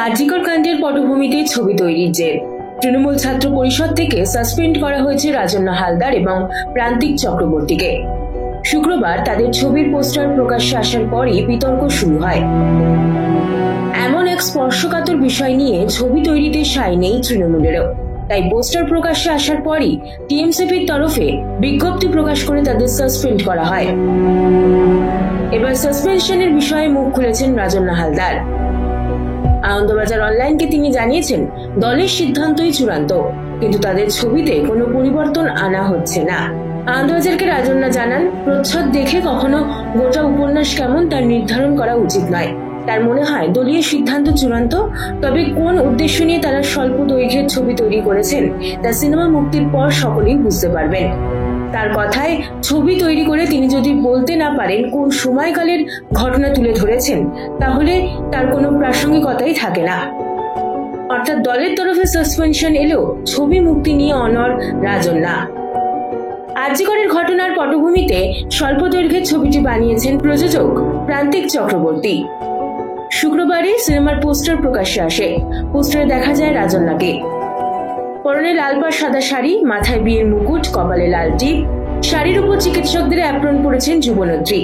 আরজিকর কাণ্ডের পটভূমিতে ছবি তৈরির জের। তৃণমূল ছাত্র পরিষদ থেকে সাসপেন্ড করা হয়েছে রাজন্না হালদার এবং প্রান্তিক চক্রবর্তীকে। শুক্রবার তাদের ছবির পোস্টার প্রকাশ্যে আসার পরই বিতর্ক শুরু হয়। এমন এক স্পর্শকাতর বিষয় নিয়ে ছবি তৈরিতে সায় নেই তৃণমূলেরও, তাই পোস্টার প্রকাশ্যে আসার পরই টিএমসিপির তরফে বিজ্ঞপ্তি প্রকাশ করে তাদের সাসপেন্ড করা হয়। এবার সাসপেনশনের বিষয়ে মুখ খুলেছেন রাজন্না হালদার। আনন্দবাজার অনলাইনকে তিনি জানিয়েছেন, দলের সিদ্ধান্তই চূড়ান্ত, কিন্তু তাদের ছবিতে কোনো পরিবর্তন আনা হচ্ছে না। আনন্দবাজারকে রাজন্না জানান, প্রচ্ছদ দেখে কখনো গোটা উপন্যাস কেমন তার নির্ধারণ করা উচিত নয়। তার মনে হয় দলীয় সিদ্ধান্ত চূড়ান্ত, তবে কোন উদ্দেশ্য নিয়ে তারা স্বল্প দৈর্ঘ্যের ছবি তৈরি করেছেন তা সিনেমা মুক্তির পর সকলেই বুঝতে পারবেন। তার কথায়, ছবি তৈরি করে তিনি যদি বলতে না পারেন কোন সময়কালের ঘটনা তুলে ধরেছেন, তাহলে তার কোনো প্রাসঙ্গিকতাই থাকে না। অর্থাৎ দলের তরফে সাসপেনশন এলেও ছবি মুক্তি নিয়ে অনড় রাজন্না। আরজিকরের ঘটনার পটভূমিতে স্বল্প দৈর্ঘ্যের ছবিটি বানিয়েছেন প্রযোজক প্রান্তিক চক্রবর্তী। শুক্রবারই সিনেমার পোস্টার প্রকাশ্যে আসে। পোস্টারে দেখা যায় রাজন্নাকে। পরনে লাল পাড় সাদা শাড়ি, মাথায় বিয়ের মুকুট, কপালে লাল টিপ, শাড়ির উপর চিকিৎসকদের অ্যাপ্রন পরেছেন যুবনেত্রী,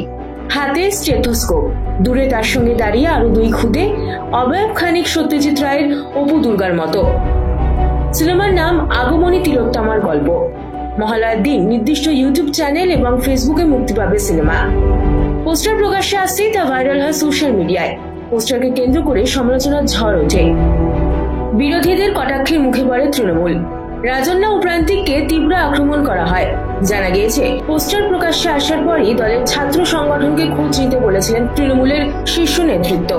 হাতে স্টেথোস্কোপ। দূরে তার সঙ্গে দাঁড়িয়ে আরো দুই খুদে, অবয়ব খানিক সত্যজিৎ রায়ের অপু দুর্গার মতো। সিনেমার নাম আগমনী তিলোত্তমার গল্প। মহালয়ার দিন নির্দিষ্ট ইউটিউব চ্যানেল এবং ফেসবুকে মুক্তি পাবে সিনেমা। পোস্টার প্রকাশ্যে আসতেই তা ভাইরাল হয় সোশ্যাল মিডিয়ায়। পোস্টারকে কেন্দ্র করে সমালোচনার ঝড় ওঠে। বিরোধীদের কটাক্ষের মুখে পড়ে তৃণমূল। রাজন্না ও প্রান্তিককে তীব্র আক্রমণ করা হয়। জানা গিয়েছে, পোস্টার প্রকাশ্যে আসার পরই দলের ছাত্র সংগঠনকে খোঁজ নিতে বলেছিলেন তৃণমূলের শীর্ষ নেতৃত্ব।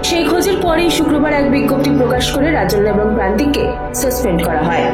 সেই খোঁজের পরেই শুক্রবার এক বিজ্ঞপ্তি প্রকাশ করে রাজন্না এবং প্রান্তিককে সাসপেন্ড করা হয়।